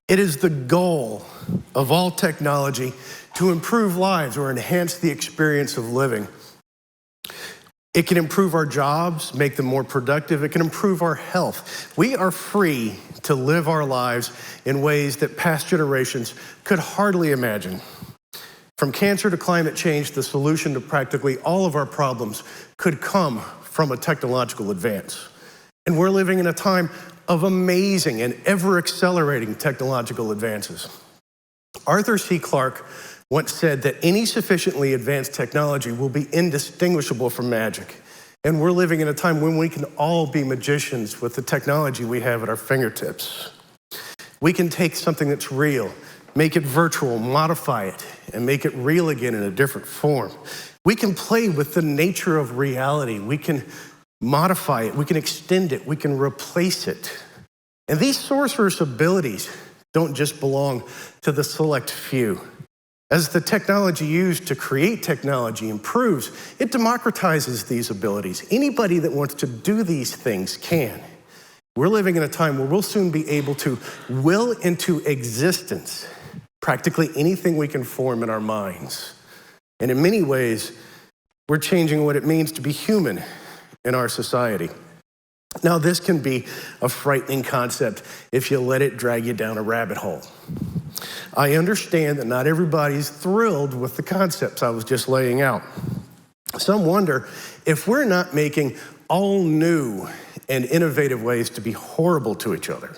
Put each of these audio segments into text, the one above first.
It is the goal of all technology to improve lives or enhance the experience of living. It can improve our jobs, make them more productive. It can improve our health. We are free to live our lives in ways that past generations could hardly imagine. From cancer to climate change, the solution to practically all of our problems could come from a technological advance. And we're living in a time of amazing and ever-accelerating technological advances. Arthur C. Clarke once said that any sufficiently advanced technology will be indistinguishable from magic. And we're living in a time when we can all be magicians with the technology we have at our fingertips. We can take something that's real, make it virtual, modify it, and make it real again in a different form. We can play with the nature of reality. We can modify it, we can extend it, we can replace it. And these sorcerous abilities don't just belong to the select few. As the technology used to create technology improves, it democratizes these abilities. Anybody that wants to do these things can. We're living in a time where we'll soon be able to will into existence practically anything we can form in our minds. And in many ways, we're changing what it means to be human in our society. Now, this can be a frightening concept if you let it drag you down a rabbit hole. I understand that not everybody's thrilled with the concepts I was just laying out. Some wonder if we're not making all new and innovative ways to be horrible to each other.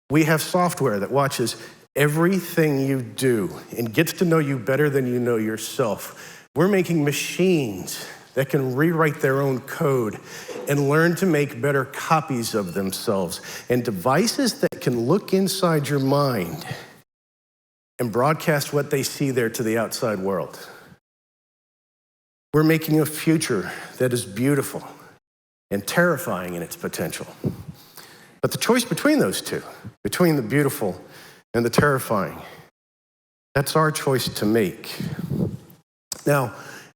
We have software that watches everything you do and gets to know you better than you know yourself. We're making machines that can rewrite their own code and learn to make better copies of themselves, and devices that can look inside your mind and broadcast what they see there to the outside world. We're making a future that is beautiful and terrifying in its potential. But the choice between those two, between the beautiful and the terrifying, that's our choice to make. Now,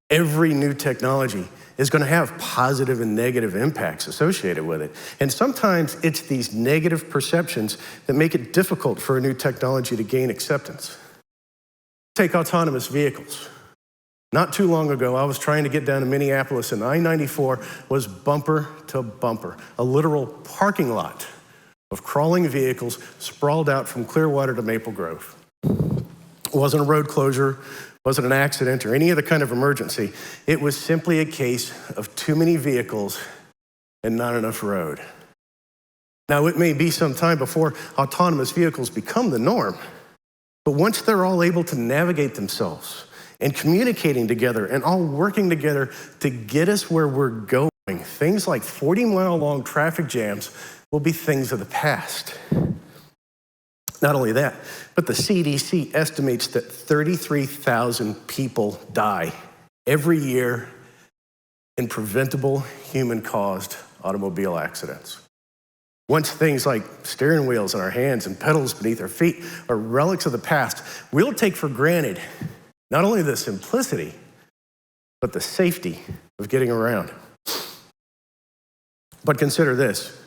every new technology is going to have positive and negative impacts associated with it. And sometimes it's these negative perceptions that make it difficult for a new technology to gain acceptance. Take autonomous vehicles. Not too long ago, I was trying to get down to Minneapolis, and I-94 was bumper to bumper, a literal parking lot of crawling vehicles sprawled out from Clearwater to Maple Grove. It wasn't a road closure, wasn't an accident or any other kind of emergency. It was simply a case of too many vehicles and not enough road. Now, it may be some time before autonomous vehicles become the norm, but once they're all able to navigate themselves and communicating together and all working together to get us where we're going, things like 40-mile-long traffic jams will be things of the past. Not only that, but the CDC estimates that 33,000 people die every year in preventable human-caused automobile accidents. Once things like steering wheels in our hands and pedals beneath our feet are relics of the past, we'll take for granted not only the simplicity, but the safety of getting around. But consider this.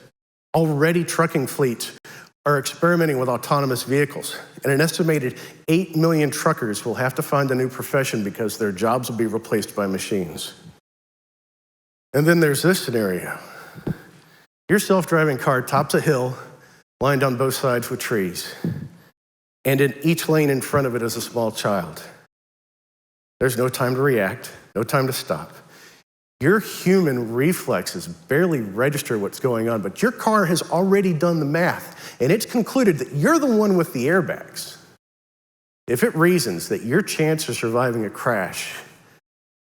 Already trucking fleets are experimenting with autonomous vehicles, and an estimated 8 million truckers will have to find a new profession because their jobs will be replaced by machines. And then there's this scenario. Your self-driving car tops a hill, lined on both sides with trees, and in each lane in front of it is a small child. There's no time to react, no time to stop. Your human reflexes barely register what's going on, but your car has already done the math, and it's concluded that you're the one with the airbags. If it reasons that your chance of surviving a crash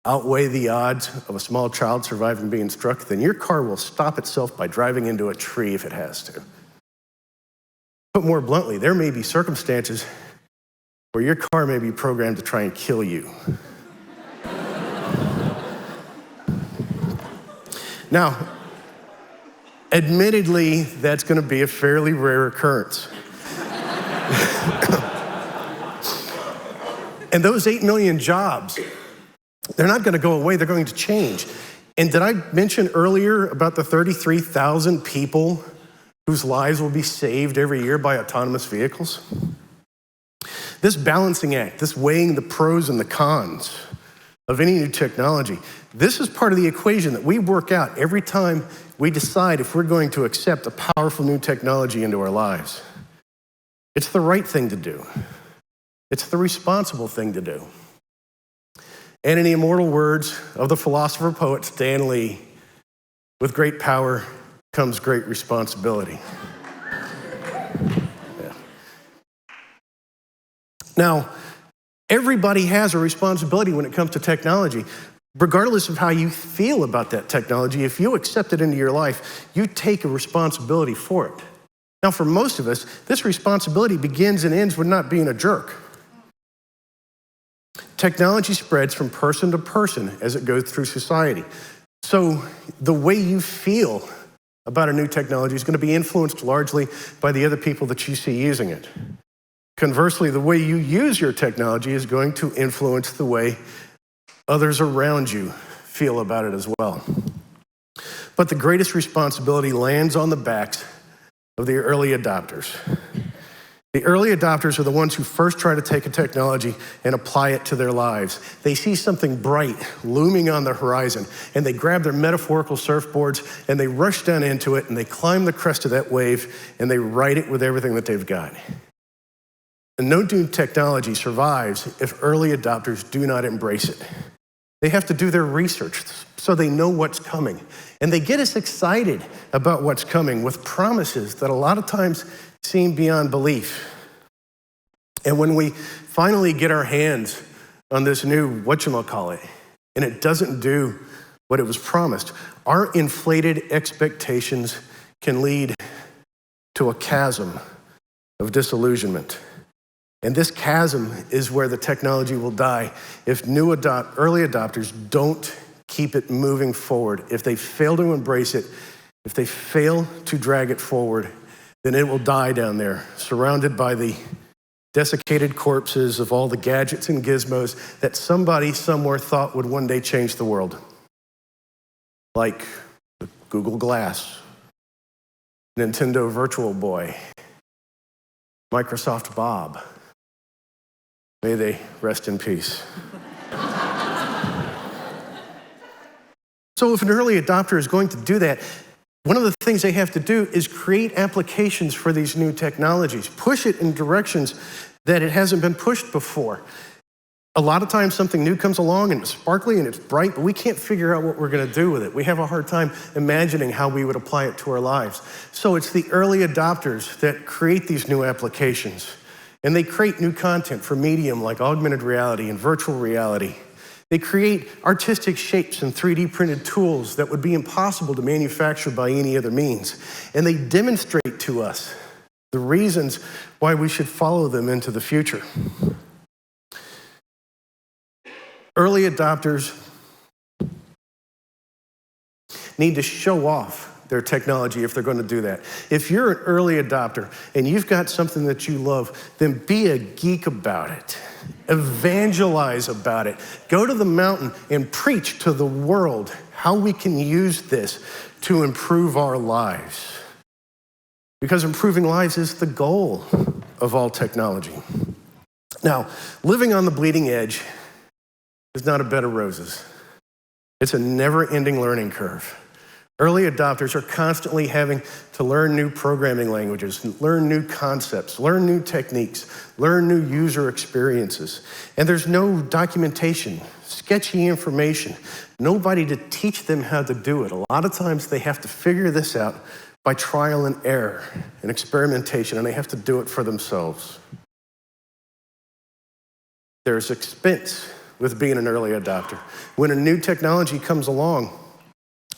outweigh the odds of a small child surviving being struck, then your car will stop itself by driving into a tree if it has to. Put more bluntly, there may be circumstances where your car may be programmed to try and kill you. Now, admittedly, that's going to be a fairly rare occurrence. And those 8 million jobs, they're not going to go away, they're going to change. And did I mention earlier about the 33,000 people whose lives will be saved every year by autonomous vehicles? This balancing act, this weighing the pros and the cons of any new technology, this is part of the equation that we work out every time we decide if we're going to accept a powerful new technology into our lives. It's the right thing to do. It's the responsible thing to do. And in the immortal words of the philosopher-poet Stan Lee, with great power comes great responsibility. Yeah. Now, everybody has a responsibility when it comes to technology. Regardless of how you feel about that technology, if you accept it into your life, you take a responsibility for it. Now, for most of us, this responsibility begins and ends with not being a jerk. Technology spreads from person to person as it goes through society. So the way you feel about a new technology is going to be influenced largely by the other people that you see using it. Conversely, the way you use your technology is going to influence the way others around you feel about it as well. But the greatest responsibility lands on the backs of the early adopters. The early adopters are the ones who first try to take a technology and apply it to their lives. They see something bright looming on the horizon, and they grab their metaphorical surfboards, and they rush down into it, and they climb the crest of that wave, and they ride it with everything that they've got. And no new technology survives if early adopters do not embrace it. They have to do their research so they know what's coming. And they get us excited about what's coming with promises that a lot of times seem beyond belief. And when we finally get our hands on this new whatchamacallit, and it doesn't do what it was promised, our inflated expectations can lead to a chasm of disillusionment. And this chasm is where the technology will die if early adopters don't keep it moving forward. If they fail to embrace it, if they fail to drag it forward, then it will die down there, surrounded by the desiccated corpses of all the gadgets and gizmos that somebody somewhere thought would one day change the world. Like the Google Glass, Nintendo Virtual Boy, Microsoft Bob. May they rest in peace. So if an early adopter is going to do that, one of the things they have to do is create applications for these new technologies, push it in directions that it hasn't been pushed before. A lot of times something new comes along and it's sparkly and it's bright, but we can't figure out what we're going to do with it. We have a hard time imagining how we would apply it to our lives. So it's the early adopters that create these new applications. And they create new content for medium like augmented reality and virtual reality. They create artistic shapes and 3D printed tools that would be impossible to manufacture by any other means. And they demonstrate to us the reasons why we should follow them into the future. Early adopters need to show off their technology if they're going to do that. If you're an early adopter and you've got something that you love, then be a geek about it. Evangelize about it. Go to the mountain and preach to the world how we can use this to improve our lives. Because improving lives is the goal of all technology. Now, living on the bleeding edge is not a bed of roses. It's a never-ending learning curve. Early adopters are constantly having to learn new programming languages, learn new concepts, learn new techniques, learn new user experiences. And there's no documentation, sketchy information, nobody to teach them how to do it. A lot of times they have to figure this out by trial and error and experimentation, and they have to do it for themselves. There's expense with being an early adopter. When a new technology comes along,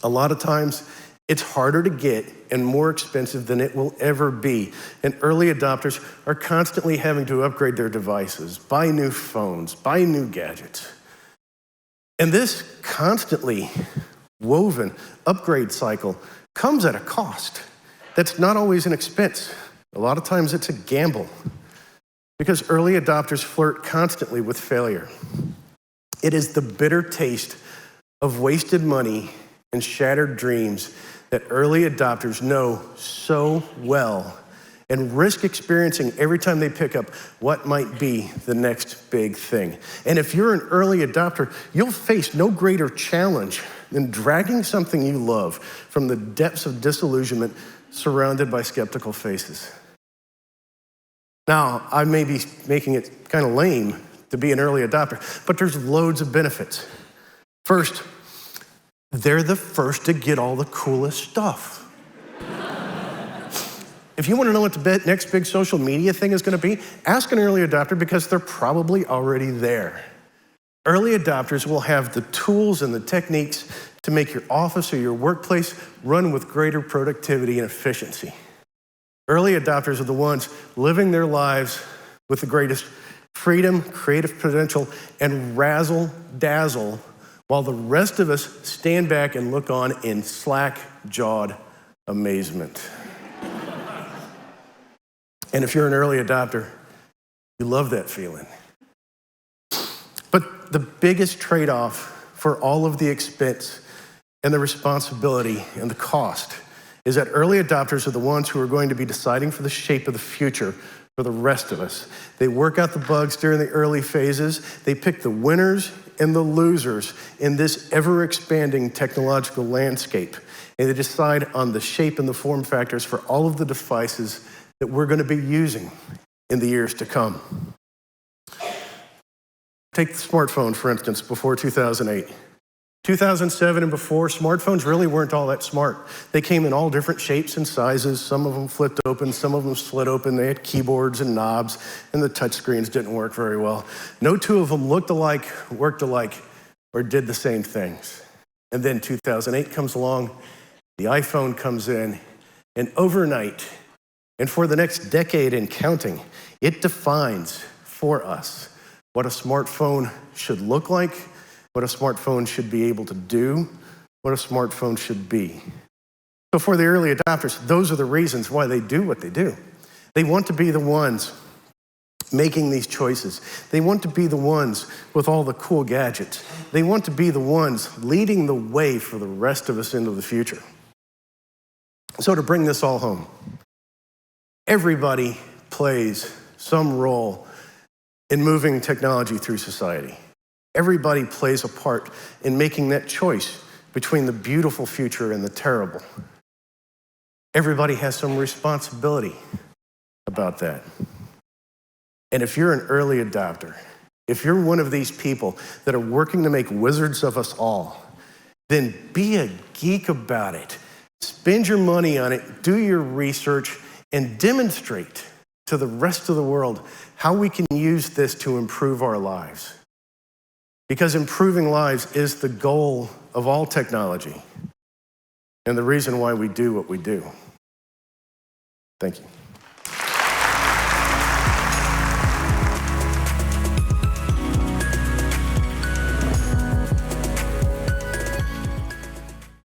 a lot of times it's harder to get and more expensive than it will ever be. And early adopters are constantly having to upgrade their devices, buy new phones, buy new gadgets. And this constantly woven upgrade cycle comes at a cost. That's not always an expense. A lot of times it's a gamble because early adopters flirt constantly with failure. It is the bitter taste of wasted money and shattered dreams that early adopters know so well and risk experiencing every time they pick up what might be the next big thing. And if you're an early adopter, you'll face no greater challenge than dragging something you love from the depths of disillusionment surrounded by skeptical faces. Now, I may be making it kind of lame to be an early adopter, but there's loads of benefits. First, they're the first to get all the coolest stuff. If you want to know what the next big social media thing is going to be, ask an early adopter because they're probably already there. Early adopters will have the tools and the techniques to make your office or your workplace run with greater productivity and efficiency. Early adopters are the ones living their lives with the greatest freedom, creative potential, and razzle-dazzle, while the rest of us stand back and look on in slack-jawed amazement. And if you're an early adopter, you love that feeling. But the biggest trade-off for all of the expense and the responsibility and the cost is that early adopters are the ones who are going to be deciding for the shape of the future for the rest of us. They work out the bugs during the early phases. They pick the winners and the losers in this ever-expanding technological landscape. And they decide on the shape and the form factors for all of the devices that we're going to be using in the years to come. Take the smartphone, for instance, before 2008. 2007 and before, smartphones really weren't all that smart. They came in all different shapes and sizes. Some of them flipped open, some of them slid open. They had keyboards and knobs, and the touch screens didn't work very well. No two of them looked alike, worked alike, or did the same things. And then 2008 comes along, the iPhone comes in, and overnight, and for the next decade and counting, it defines for us what a smartphone should look like, what a smartphone should be able to do, what a smartphone should be. So for the early adopters, those are the reasons why they do what they do. They want to be the ones making these choices. They want to be the ones with all the cool gadgets. They want to be the ones leading the way for the rest of us into the future. So to bring this all home, everybody plays some role in moving technology through society. Everybody plays a part in making that choice between the beautiful future and the terrible. Everybody has some responsibility about that. And if you're an early adopter, if you're one of these people that are working to make wizards of us all, then be a geek about it. Spend your money on it, do your research, and demonstrate to the rest of the world how we can use this to improve our lives. Because improving lives is the goal of all technology and the reason why we do what we do. Thank you.